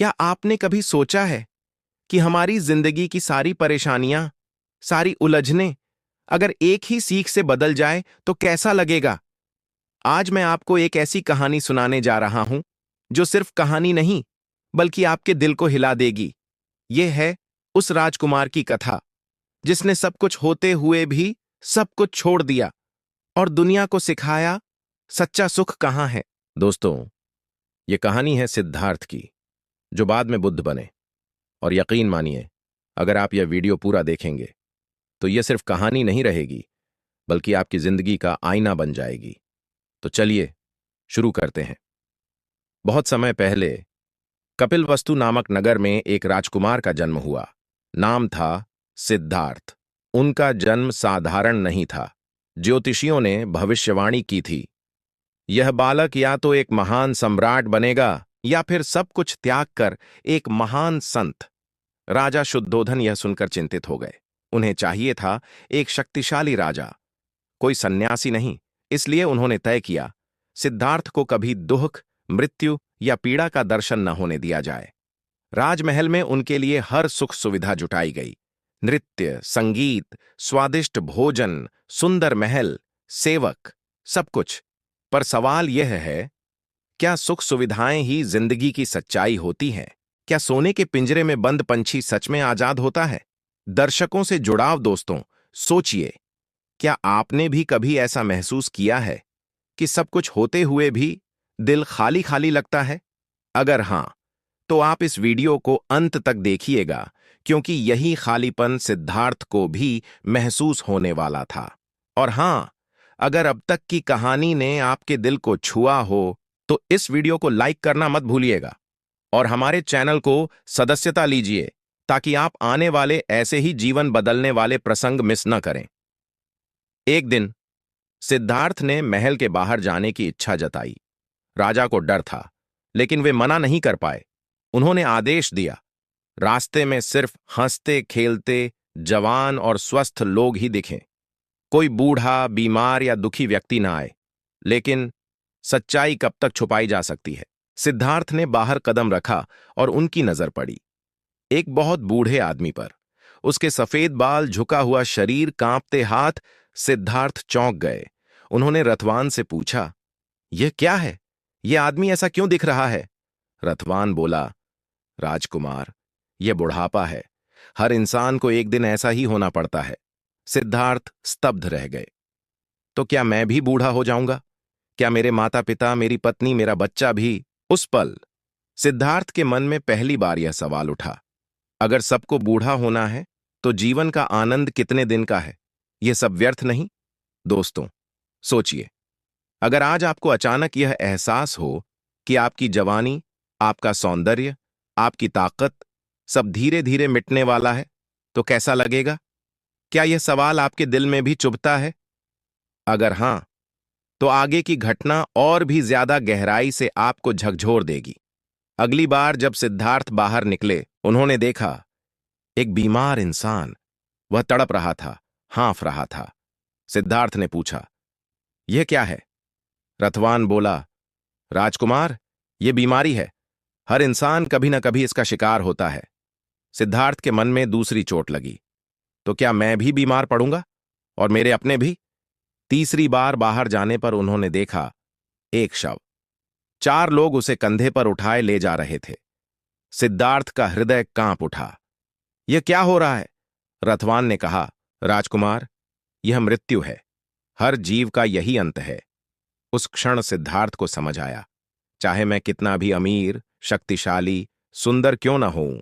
क्या आपने कभी सोचा है कि हमारी जिंदगी की सारी परेशानियां, सारी उलझनें अगर एक ही सीख से बदल जाए तो कैसा लगेगा? आज मैं आपको एक ऐसी कहानी सुनाने जा रहा हूं जो सिर्फ कहानी नहीं, बल्कि आपके दिल को हिला देगी। यह है उस राजकुमार की कथा जिसने सब कुछ होते हुए भी सब कुछ छोड़ दिया और दुनिया को सिखाया सच्चा सुख कहाँ है। दोस्तों, ये कहानी है सिद्धार्थ की, जो बाद में बुद्ध बने। और यकीन मानिए, अगर आप यह वीडियो पूरा देखेंगे तो यह सिर्फ कहानी नहीं रहेगी, बल्कि आपकी जिंदगी का आईना बन जाएगी। तो चलिए शुरू करते हैं। बहुत समय पहले कपिलवस्तु नामक नगर में एक राजकुमार का जन्म हुआ। नाम था सिद्धार्थ। उनका जन्म साधारण नहीं था। ज्योतिषियों ने भविष्यवाणी की थी, यह बालक या तो एक महान सम्राट बनेगा या फिर सब कुछ त्याग कर एक महान संत। राजा शुद्धोधन यह सुनकर चिंतित हो गए। उन्हें चाहिए था एक शक्तिशाली राजा, कोई सन्यासी नहीं। इसलिए उन्होंने तय किया, सिद्धार्थ को कभी दुख, मृत्यु या पीड़ा का दर्शन न होने दिया जाए। राजमहल में उनके लिए हर सुख सुविधा जुटाई गई। नृत्य, संगीत, स्वादिष्ट भोजन, सुंदर महल, सेवक, सब कुछ। पर सवाल यह है, क्या सुख सुविधाएं ही जिंदगी की सच्चाई होती हैं? क्या सोने के पिंजरे में बंद पंछी सच में आजाद होता है? दर्शकों से जुड़ाव दोस्तों, सोचिए, क्या आपने भी कभी ऐसा महसूस किया है कि सब कुछ होते हुए भी दिल खाली खाली लगता है? अगर हां, तो आप इस वीडियो को अंत तक देखिएगा, क्योंकि यही खालीपन सिद्धार्थ को भी महसूस होने वाला था। और हां, अगर अब तक की कहानी ने आपके दिल को छुआ हो, तो इस वीडियो को लाइक करना मत भूलिएगा और हमारे चैनल को सदस्यता लीजिए, ताकि आप आने वाले ऐसे ही जीवन बदलने वाले प्रसंग मिस न करें। एक दिन सिद्धार्थ ने महल के बाहर जाने की इच्छा जताई। राजा को डर था, लेकिन वे मना नहीं कर पाए। उन्होंने आदेश दिया, रास्ते में सिर्फ हंसते खेलते जवान और स्वस्थ लोग ही दिखें। कोई बूढ़ा, बीमार या दुखी व्यक्ति ना आए। लेकिन सच्चाई कब तक छुपाई जा सकती है? सिद्धार्थ ने बाहर कदम रखा और उनकी नजर पड़ी एक बहुत बूढ़े आदमी पर। उसके सफेद बाल, झुका हुआ शरीर, कांपते हाथ। सिद्धार्थ चौंक गए। उन्होंने रथवान से पूछा, यह क्या है? यह आदमी ऐसा क्यों दिख रहा है? रथवान बोला, राजकुमार, यह बुढ़ापा है। हर इंसान को एक दिन ऐसा ही होना पड़ता है। सिद्धार्थ स्तब्ध रह गए। तो क्या मैं भी बूढ़ा हो जाऊंगा? क्या मेरे माता पिता, मेरी पत्नी, मेरा बच्चा भी? उस पल सिद्धार्थ के मन में पहली बार यह सवाल उठा, अगर सबको बूढ़ा होना है तो जीवन का आनंद कितने दिन का है? यह सब व्यर्थ नहीं? दोस्तों, सोचिए, अगर आज आपको अचानक यह एहसास हो कि आपकी जवानी, आपका सौंदर्य, आपकी ताकत सब धीरे धीरे मिटने वाला है, तो कैसा लगेगा? क्या यह सवाल आपके दिल में भी चुभता है? अगर हां, तो आगे की घटना और भी ज्यादा गहराई से आपको झकझोर देगी। अगली बार जब सिद्धार्थ बाहर निकले, उन्होंने देखा एक बीमार इंसान। वह तड़प रहा था, हाँफ रहा था। सिद्धार्थ ने पूछा, यह क्या है? रथवान बोला, राजकुमार, यह बीमारी है। हर इंसान कभी न कभी इसका शिकार होता है। सिद्धार्थ के मन में दूसरी चोट लगी, तो क्या मैं भी बीमार पड़ूंगा? और मेरे अपने भी? तीसरी बार बाहर जाने पर उन्होंने देखा एक शव। 4 लोग उसे कंधे पर उठाए ले जा रहे थे। सिद्धार्थ का हृदय कांप उठा। यह क्या हो रहा है? रथवान ने कहा, राजकुमार, यह मृत्यु है। हर जीव का यही अंत है। उस क्षण सिद्धार्थ को समझ आया, चाहे मैं कितना भी अमीर, शक्तिशाली, सुंदर क्यों न होऊं,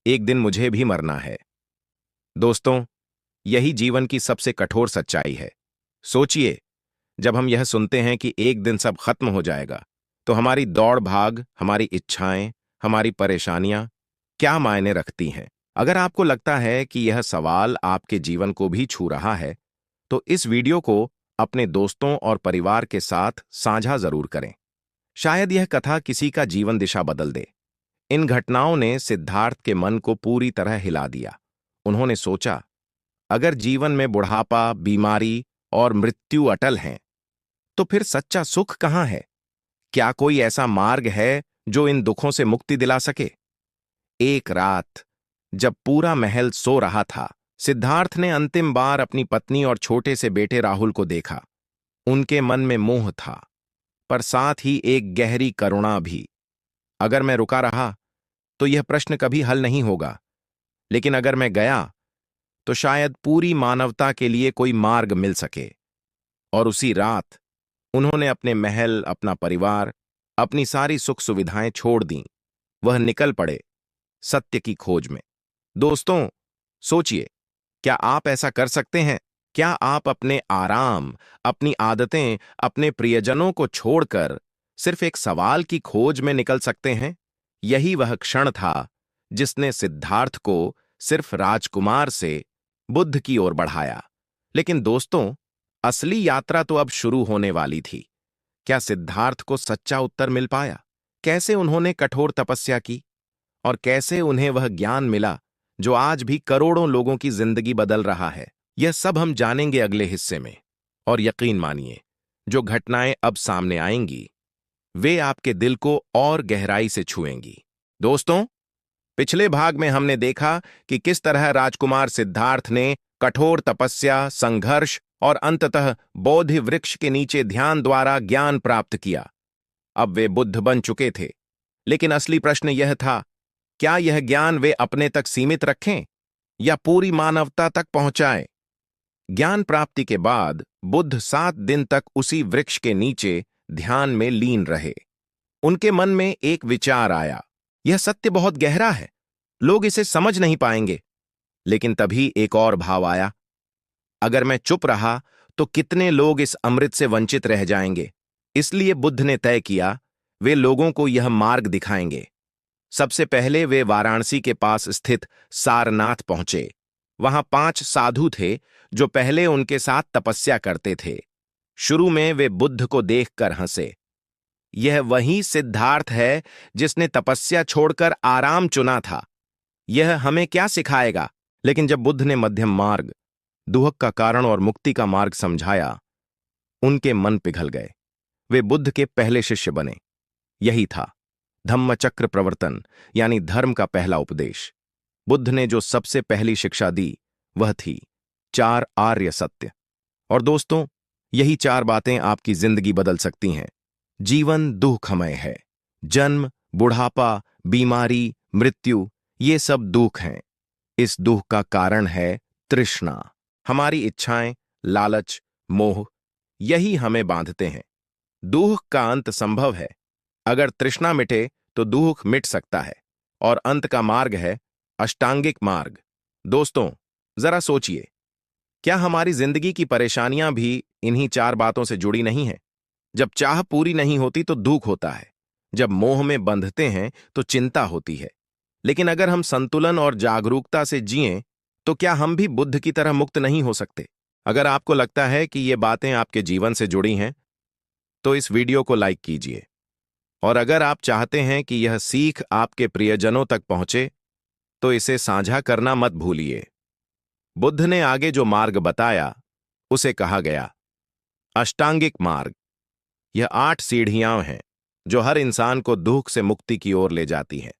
एक दिन मुझे भी मरना है। दोस्तों, यही जीवन की सबसे कठोर सच्चाई है। सोचिए, जब हम यह सुनते हैं कि एक दिन सब खत्म हो जाएगा, तो हमारी दौड़ भाग, हमारी इच्छाएं, हमारी परेशानियां क्या मायने रखती हैं? अगर आपको लगता है कि यह सवाल आपके जीवन को भी छू रहा है, तो इस वीडियो को अपने दोस्तों और परिवार के साथ साझा जरूर करें। शायद यह कथा किसी का जीवन दिशा बदल दे। इन घटनाओं ने सिद्धार्थ के मन को पूरी तरह हिला दिया। उन्होंने सोचा, अगर जीवन में बुढ़ापा, बीमारी और मृत्यु अटल हैं, तो फिर सच्चा सुख कहां है? क्या कोई ऐसा मार्ग है जो इन दुखों से मुक्ति दिला सके? एक रात जब पूरा महल सो रहा था, सिद्धार्थ ने अंतिम बार अपनी पत्नी और छोटे से बेटे राहुल को देखा। उनके मन में मोह था, पर साथ ही एक गहरी करुणा भी। अगर मैं रुका रहा तो यह प्रश्न कभी हल नहीं होगा, लेकिन अगर मैं गया तो शायद पूरी मानवता के लिए कोई मार्ग मिल सके। और उसी रात उन्होंने अपने महल, अपना परिवार, अपनी सारी सुख सुविधाएं छोड़ दीं। वह निकल पड़े सत्य की खोज में। दोस्तों, सोचिए, क्या आप ऐसा कर सकते हैं? क्या आप अपने आराम, अपनी आदतें, अपने प्रियजनों को छोड़कर सिर्फ एक सवाल की खोज में निकल सकते हैं? यही वह क्षण था जिसने सिद्धार्थ को सिर्फ राजकुमार से बुद्ध की ओर बढ़ाया। लेकिन दोस्तों, असली यात्रा तो अब शुरू होने वाली थी। क्या सिद्धार्थ को सच्चा उत्तर मिल पाया? कैसे उन्होंने कठोर तपस्या की और कैसे उन्हें वह ज्ञान मिला जो आज भी करोड़ों लोगों की जिंदगी बदल रहा है? यह सब हम जानेंगे अगले हिस्से में। और यकीन मानिए, जो घटनाएं अब सामने आएंगी वे आपके दिल को और गहराई से छुएंगी। दोस्तों, पिछले भाग में हमने देखा कि किस तरह राजकुमार सिद्धार्थ ने कठोर तपस्या, संघर्ष और अंततः बोधि वृक्ष के नीचे ध्यान द्वारा ज्ञान प्राप्त किया। अब वे बुद्ध बन चुके थे। लेकिन असली प्रश्न यह था, क्या यह ज्ञान वे अपने तक सीमित रखें या पूरी मानवता तक पहुंचाएं? ज्ञान प्राप्ति के बाद बुद्ध 7 दिन तक उसी वृक्ष के नीचे ध्यान में लीन रहे। उनके मन में एक विचार आया, यह सत्य बहुत गहरा है, लोग इसे समझ नहीं पाएंगे। लेकिन तभी एक और भाव आया, अगर मैं चुप रहा तो कितने लोग इस अमृत से वंचित रह जाएंगे। इसलिए बुद्ध ने तय किया, वे लोगों को यह मार्ग दिखाएंगे। सबसे पहले वे वाराणसी के पास स्थित सारनाथ पहुंचे। वहां 5 साधु थे जो पहले उनके साथ तपस्या करते थे। शुरू में वे बुद्ध को देखकर हंसे। यह वही सिद्धार्थ है जिसने तपस्या छोड़कर आराम चुना था। यह हमें क्या सिखाएगा? लेकिन जब बुद्ध ने मध्यम मार्ग, दुहक का कारण और मुक्ति का मार्ग समझाया, उनके मन पिघल गए। वे बुद्ध के पहले शिष्य बने। यही था धम्मचक्र प्रवर्तन, यानी धर्म का पहला उपदेश। बुद्ध ने जो सबसे पहली शिक्षा दी वह थी 4 आर्य सत्य। और दोस्तों, यही 4 बातें आपकी जिंदगी बदल सकती हैं। जीवन दुखमय है। जन्म, बुढ़ापा, बीमारी, मृत्यु, ये सब दुख हैं। इस दुख का कारण है तृष्णा। हमारी इच्छाएं, लालच, मोह, यही हमें बांधते हैं। दुख का अंत संभव है। अगर तृष्णा मिटे तो दुख मिट सकता है। और अंत का मार्ग है अष्टांगिक मार्ग। दोस्तों, जरा सोचिए, क्या हमारी जिंदगी की परेशानियां भी इन्हीं 4 बातों से जुड़ी नहीं हैं? जब चाह पूरी नहीं होती तो दुख होता है। जब मोह में बंधते हैं तो चिंता होती है। लेकिन अगर हम संतुलन और जागरूकता से जिएं, तो क्या हम भी बुद्ध की तरह मुक्त नहीं हो सकते? अगर आपको लगता है कि ये बातें आपके जीवन से जुड़ी हैं, तो इस वीडियो को लाइक कीजिए। और अगर आप चाहते हैं कि यह सीख आपके प्रियजनों तक पहुंचे, तो इसे साझा करना मत भूलिए। बुद्ध ने आगे जो मार्ग बताया, उसे कहा गया अष्टांगिक मार्ग। यह 8 सीढ़ियां हैं जो हर इंसान को दुख से मुक्ति की ओर ले जाती हैं।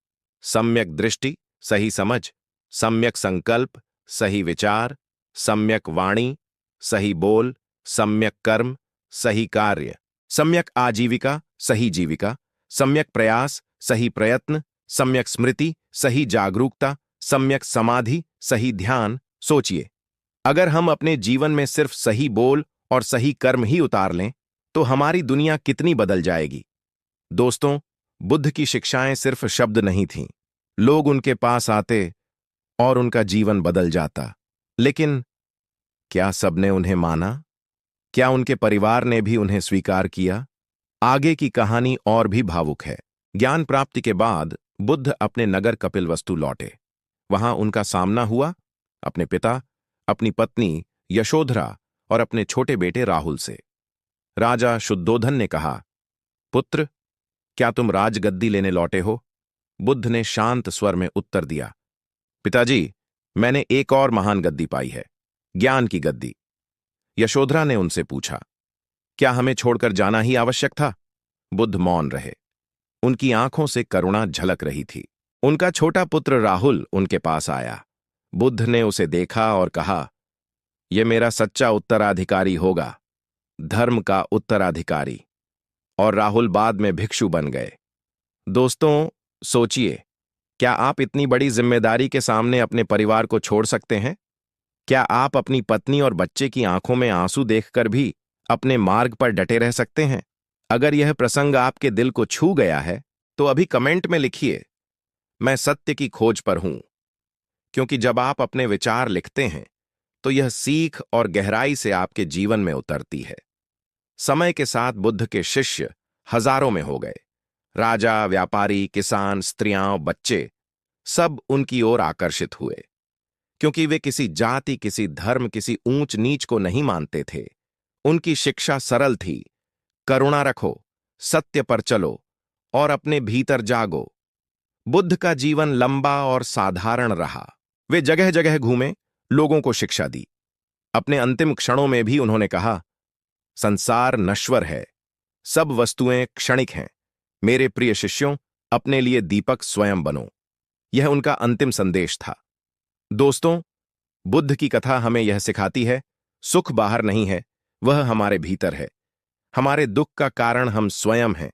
सम्यक दृष्टि, सही समझ; सम्यक संकल्प, सही विचार; सम्यक वाणी, सही बोल; सम्यक कर्म, सही कार्य; सम्यक आजीविका, सही जीविका; सम्यक प्रयास, सही प्रयत्न; सम्यक स्मृति, सही जागरूकता; सम्यक समाधि, सही ध्यान। सोचिए, अगर हम अपने जीवन में सिर्फ सही बोल और सही कर्म ही उतार लें, तो हमारी दुनिया कितनी बदल जाएगी। दोस्तों, बुद्ध की शिक्षाएं सिर्फ शब्द नहीं थीं। लोग उनके पास आते और उनका जीवन बदल जाता। लेकिन क्या सबने उन्हें माना? क्या उनके परिवार ने भी उन्हें स्वीकार किया? आगे की कहानी और भी भावुक है। ज्ञान प्राप्ति के बाद बुद्ध अपने नगर कपिलवस्तु लौटे। वहां उनका सामना हुआ अपने पिता, अपनी पत्नी यशोधरा और अपने छोटे बेटे राहुल से। राजा शुद्धोधन ने कहा, पुत्र, क्या तुम राजगद्दी लेने लौटे हो? बुद्ध ने शांत स्वर में उत्तर दिया, पिताजी, मैंने एक और महान गद्दी पाई है, ज्ञान की गद्दी। यशोधरा ने उनसे पूछा, क्या हमें छोड़कर जाना ही आवश्यक था? बुद्ध मौन रहे। उनकी आंखों से करुणा झलक रही थी। उनका छोटा पुत्र राहुल उनके पास आया। बुद्ध ने उसे देखा और कहा, यह मेरा सच्चा उत्तराधिकारी होगा, धर्म का उत्तराधिकारी। और राहुल बाद में भिक्षु बन गए। दोस्तों, सोचिए, क्या आप इतनी बड़ी जिम्मेदारी के सामने अपने परिवार को छोड़ सकते हैं? क्या आप अपनी पत्नी और बच्चे की आंखों में आंसू देखकर भी अपने मार्ग पर डटे रह सकते हैं? अगर यह प्रसंग आपके दिल को छू गया है, तो अभी कमेंट में लिखिए, मैं सत्य की खोज पर हूं। क्योंकि जब आप अपने विचार लिखते हैं, तो यह सीख और गहराई से आपके जीवन में उतरती है। समय के साथ बुद्ध के शिष्य हजारों में हो गए। राजा, व्यापारी, किसान, स्त्रियां, बच्चे सब उनकी ओर आकर्षित हुए, क्योंकि वे किसी जाति, किसी धर्म, किसी ऊंच नीच को नहीं मानते थे। उनकी शिक्षा सरल थी, करुणा रखो, सत्य पर चलो और अपने भीतर जागो। बुद्ध का जीवन लंबा और साधारण रहा। वे जगह जगह घूमे, लोगों को शिक्षा दी। अपने अंतिम क्षणों में भी उन्होंने कहा, संसार नश्वर है, सब वस्तुएं क्षणिक हैं। मेरे प्रिय शिष्यों, अपने लिए दीपक स्वयं बनो। यह उनका अंतिम संदेश था। दोस्तों, बुद्ध की कथा हमें यह सिखाती है, सुख बाहर नहीं है, वह हमारे भीतर है। हमारे दुख का कारण हम स्वयं हैं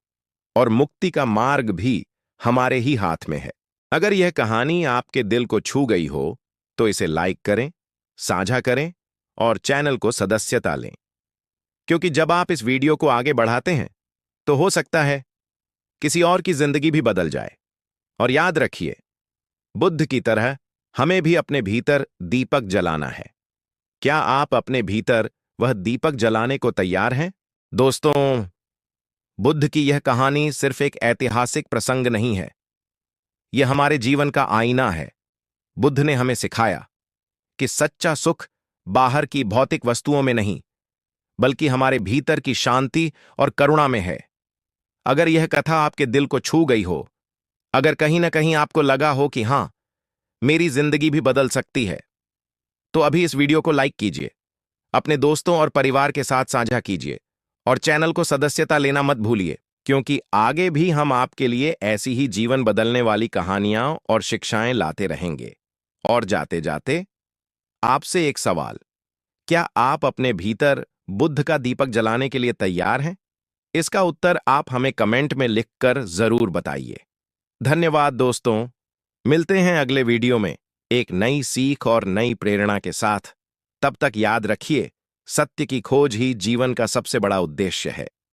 और मुक्ति का मार्ग भी हमारे ही हाथ में है। अगर यह कहानी आपके दिल को छू गई हो, तो इसे लाइक करें, साझा करें और चैनल को सदस्यता लें। क्योंकि जब आप इस वीडियो को आगे बढ़ाते हैं, तो हो सकता है किसी और की जिंदगी भी बदल जाए। और याद रखिए, बुद्ध की तरह हमें भी अपने भीतर दीपक जलाना है। क्या आप अपने भीतर वह दीपक जलाने को तैयार हैं? दोस्तों, बुद्ध की यह कहानी सिर्फ एक ऐतिहासिक प्रसंग नहीं है, यह हमारे जीवन का आईना है। बुद्ध ने हमें सिखाया कि सच्चा सुख बाहर की भौतिक वस्तुओं में नहीं, बल्कि हमारे भीतर की शांति और करुणा में है। अगर यह कथा आपके दिल को छू गई हो, अगर कहीं ना कहीं आपको लगा हो कि हां, मेरी जिंदगी भी बदल सकती है, तो अभी इस वीडियो को लाइक कीजिए, अपने दोस्तों और परिवार के साथ साझा कीजिए और चैनल को सदस्यता लेना मत भूलिए, क्योंकि आगे भी हम आपके लिए ऐसी ही जीवन बदलने वाली कहानियां और शिक्षाएं लाते रहेंगे। और जाते जाते आपसे एक सवाल, क्या आप अपने भीतर बुद्ध का दीपक जलाने के लिए तैयार हैं? इसका उत्तर आप हमें कमेंट में लिखकर जरूर बताइए। धन्यवाद दोस्तों, मिलते हैं अगले वीडियो में एक नई सीख और नई प्रेरणा के साथ। तब तक याद रखिए, सत्य की खोज ही जीवन का सबसे बड़ा उद्देश्य है।